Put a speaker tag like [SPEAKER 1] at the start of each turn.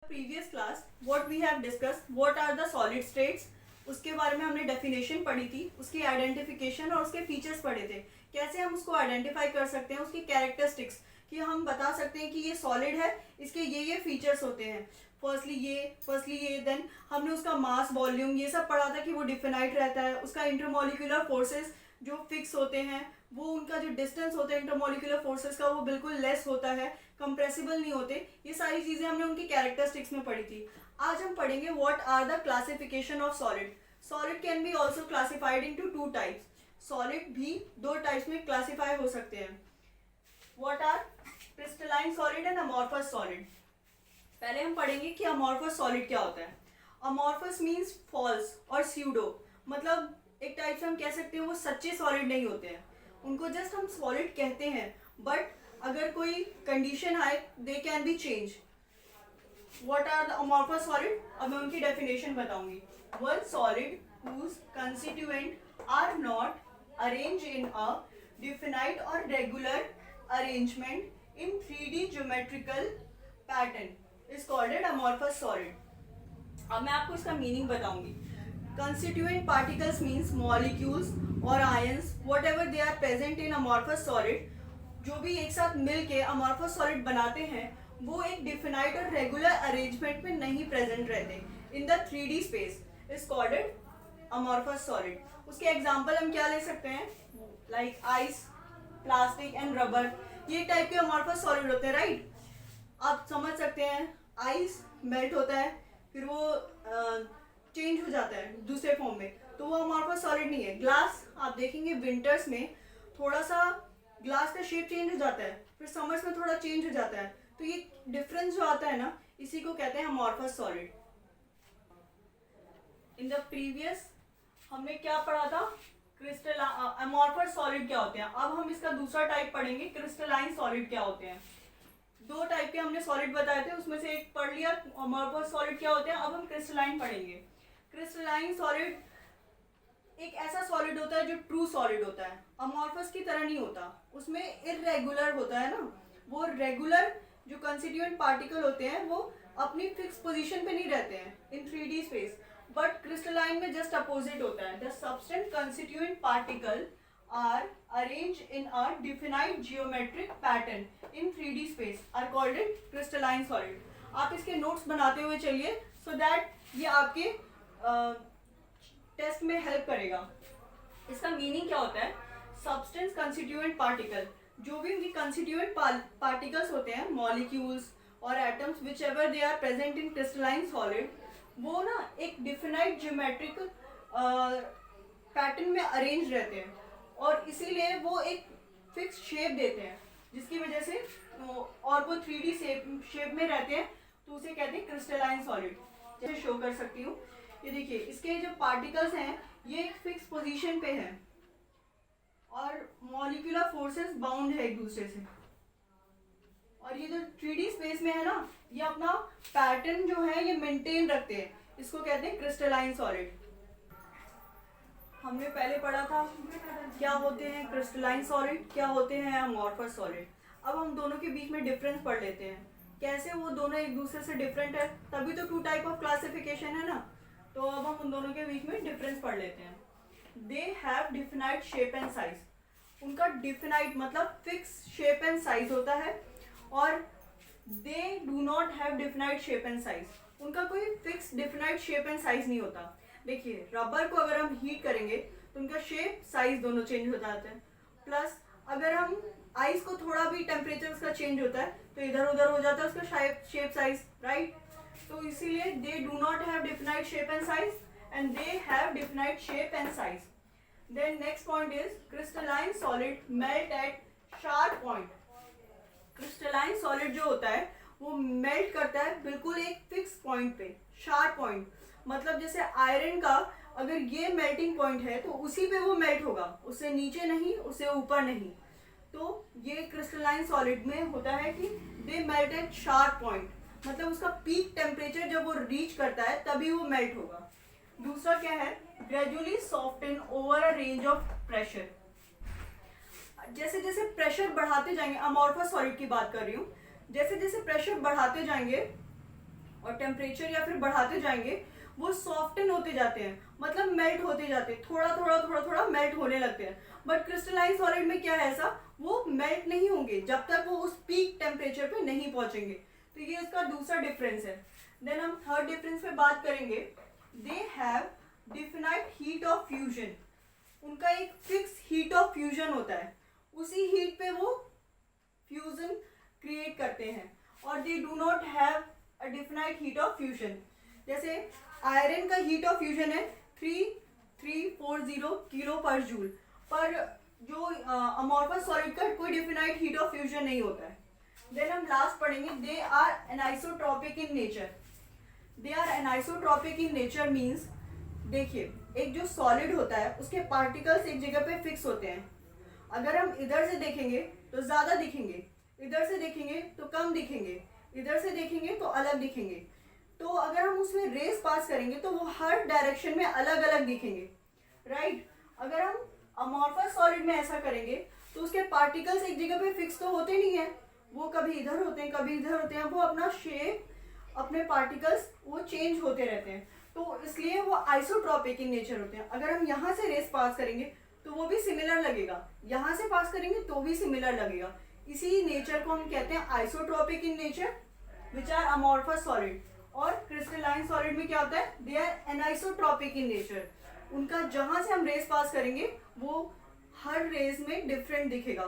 [SPEAKER 1] Previous class what we have discussed what are the solid states, उसके बारे में हमने डेफिनेशन पढ़ी थी, उसकी आइडेंटिफिकेशन और उसके फीचर्स पढ़े थे। कैसे हम उसको आइडेंटिफाई कर सकते हैं, उसकी कैरेक्टरिस्टिक्स, कि हम बता सकते हैं कि ये सॉलिड है, इसके ये फीचर्स होते हैं। फर्स्टली ये देन हमने उसका मास, वॉल्यूम, ये सब पढ़ा था कि वो डिफिनाइट रहता है। उसका इंटरमोलिकुलर फोर्सेस जो फिक्स होते हैं, वो उनका जो डिस्टेंस होता है इंटरमोलिकुलर फोर्सेस का, वो बिल्कुल लेस होता है, कंप्रेसिबल नहीं होते। ये सारी चीज़ें हमने उनकी कैरेक्टरिस्टिक्स में पढ़ी थी। आज हम पढ़ेंगे what are the classification of solid. Solid can be also classified into two types. Solid भी दो टाइप्स में क्लासिफाई हो सकते हैं। What are crystalline solid and amorphous solid. पहले हम पढ़ेंगे कि अमॉर्फस सॉलिड क्या होता है। अमॉर्फस मीन्स फॉल्स और स्यूडो, मतलब एक टाइप से हम कह सकते हैं वो सच्चे सॉलिड नहीं होते हैं, उनको जस्ट हम सॉलिड कहते हैं, बट अगर कोई कंडीशन आए they can be change. What are the amorphous solid, अब मैं उनकी डेफिनेशन बताऊंगी। One solid whose constituent are not arranged in a definite or regular arrangement in 3D geometrical pattern is called an amorphous solid. अब मैं आपको इसका meaning बताऊंगी। Constituent particles means molecules or ions whatever they are present in amorphous solid, जो भी एक साथ मिल के amorphous solid बनाते हैं, वो एक डिफिनाइट और रेगुलर अरेंजमेंट में नहीं प्रेजेंट रहते in the 3D space, is called amorphous solid. उसके एग्जाम्पल हम क्या ले सकते हैं, like ice, plastic and rubber, ये टाइप के amorphous solid होते हैं, राइट? आप समझ सकते हैं आइस मेल्ट होता है, फिर वो चेंज हो जाता है दूसरे फॉर्म में, तो वो amorphous solid नहीं है। ग्लास आप देखेंगे विंटर्स में थोड़ा सा ग्लास का शेप चेंज हो जाता है, फिर समर्स में थोड़ा चेंज हो जाता है, तो ये डिफरेंस जो आता है ना, इसी को कहते हैं amorphous solid. In the previous हमने क्या पढ़ा था, अमॉर्फस सॉलिड क्या होते हैं। अब हम इसका दूसरा टाइप पढ़ेंगे, क्रिस्टलाइन सॉलिड क्या होते हैं। दो टाइप के हमने सॉलिड बताए थे, उसमें से एक पढ़ लिया अमॉर्फस सॉलिड क्या होते हैं। अब हम क्रिस्टलाइन पढ़ेंगे। क्रिस्टलाइन सॉलिड एक ऐसा सॉलिड होता है जो ट्रू सॉलिड होता है, अमॉर्फस की तरह नहीं होता, उसमें इररेगुलर होता है ना। वो रेगुलर जो कंस्टिट्यूएंट पार्टिकल होते हैं वो अपनी फिक्स पोजीशन पे नहीं रहते हैं in 3D space, but crystalline में जस्ट अपोजिट होता है। The substance constituent particle are arrange in a definite geometric pattern in 3D space are called it crystalline solid. आप इसके नोट्स बनाते हुए चलिए, सो दैट ये आपके टेस्ट में हेल्प करेगा। इसका मीनिंग क्या होता है, सब्सटेंस कंस्टिट्यूएंट पार्टिकल, जो भी उनकी कंस्टिट्यूएंट पार्टिकल्स होते हैं, मॉलिक्यूल्स और atoms, which ever they are present in crystalline solid, वो ना एक डिफिनाइट ज्योमेट्रिक पैटर्न में अरेंज रहते हैं, और इसीलिए वो एक फिक्स शेप देते हैं, जिसकी वजह से और वो 3D शेप में रहते हैं, तो उसे कहते हैं क्रिस्टलाइन सॉलिड। जैसे शो कर सकती हूँ, ये देखिए, इसके जो पार्टिकल्स हैं ये एक फिक्स पोजीशन पे हैं, और मॉलिक्यूलर फोर्सेस बाउंड है एक दूसरे से, और ये जो 3D स्पेस में है ना, ये अपना पैटर्न जो है ये मेंटेन रखते हैं, इसको कहते हैं क्रिस्टलाइन सॉलिड। हमने पहले पढ़ा था क्या होते हैं क्रिस्टलाइन सॉलिड, क्या होते हैं अमॉर्फस सॉलिड। अब हम दोनों के बीच में डिफरेंस पढ़ लेते हैं, कैसे वो दोनों एक दूसरे से डिफरेंट है, तभी तो टू टाइप ऑफ क्लासिफिकेशन है ना। तो अब हम उन दोनों के बीच में डिफरेंस पढ़ लेते हैं। दे have definite shape and size, उनका डिफिनाइट मतलब फिक्स शेप एंड साइज होता है, और दे do not have definite shape and size, उनका कोई fix definite shape and size नहीं होता। देखिए, रबर को अगर हम हीट करेंगे तो उनका शेप साइज दोनों चेंज हो जाते हैं, प्लस अगर हम आइस को थोड़ा भी टेम्परेचर उसका चेंज होता है तो इधर उधर हो जाता है उसका शेप साइज, राइट? तो इसीलिए they do not have definite shape and size and they have definite shape and size. Then next point is crystalline solid melt at sharp point. Crystalline solid जो होता है वो मेल्ट करता है बिल्कुल एक फिक्स पॉइंट पे, शार्प पॉइंट, मतलब जैसे आयरन का अगर ये मेल्टिंग पॉइंट है तो उसी पे वो मेल्ट होगा, उससे नीचे नहीं, उससे ऊपर नहीं। तो ये क्रिस्टलाइन सॉलिड में होता है कि दे मेल्ट एट शार्प पॉइंट, मतलब उसका पीक टेम्परेचर जब वो रीच करता है तभी वो मेल्ट होगा। दूसरा क्या है, gradually soften over a range of pressure. जैसे जैसे प्रेशर बढ़ाते जाएंगे, अमॉर्फस सॉलिड की बात कर रही हूँ, जैसे जैसे प्रेशर बढ़ाते जाएंगे और टेम्परेचर या फिर बढ़ाते जाएंगे वो सॉफ्टन होते जाते हैं, मतलब मेल्ट होते जाते हैं, थोड़ा थोड़ा थोड़ा थोड़ा मेल्ट होने लगते हैं। बट क्रिस्टलाइन सॉलिड में क्या है, ऐसा वो मेल्ट नहीं होंगे जब तक वो उस पीक टेम्परेचर पे नहीं पहुंचेंगे। तो ये इसका दूसरा डिफरेंस है। देन हम थर्ड डिफरेंस पे बात करेंगे। दे have definite heat of fusion, उनका एक फिक्स हीट ऑफ फ्यूजन होता है, उसी हीट पे वो फ्यूजन क्रिएट करते हैं। और दे do not have a definite heat of fusion. जैसे आयरन का हीट ऑफ फ्यूजन है 3340 किलो पर जूल, पर जो अमॉर्फस सॉलिड का कोई डिफिनाइट हीट ऑफ फ्यूजन नहीं होता है। देन हम लास्ट पढ़ेंगे, they are anisotropic in nature. They are anisotropic in nature means, देखिए एक जो सॉलिड होता है उसके पार्टिकल्स एक जगह पे फिक्स होते हैं। अगर हम इधर से देखेंगे तो ज़्यादा दिखेंगे, इधर से देखेंगे तो कम दिखेंगे, इधर से देखेंगे तो अलग दिखेंगे। तो अगर हम उसमें रेस पास करेंगे तो वो हर डायरेक्शन में अलग अलग दिखेंगे, राइट। अगर हम अमॉर्फस सॉलिड में ऐसा करेंगे तो उसके पार्टिकल्स एक जगह पे फिक्स तो होते नहीं है, वो कभी इधर होते हैं कभी इधर होते हैं, वो अपना शेप, अपने पार्टिकल्स वो चेंज होते रहते हैं। तो इसलिए वो आइसोट्रॉपिक इन नेचर होते हैं। अगर हम यहाँ से रेस पास करेंगे तो वो भी सिमिलर लगेगा, यहाँ से पास करेंगे तो भी सिमिलर लगेगा। इसी नेचर को हम कहते हैं isotropic in nature, which are amorphous solid. और क्रिस्टलाइन सॉलिड में क्या होता है, they are anisotropic in nature. उनका जहाँ से हम रेस पास करेंगे वो हर रेस में डिफरेंट दिखेगा।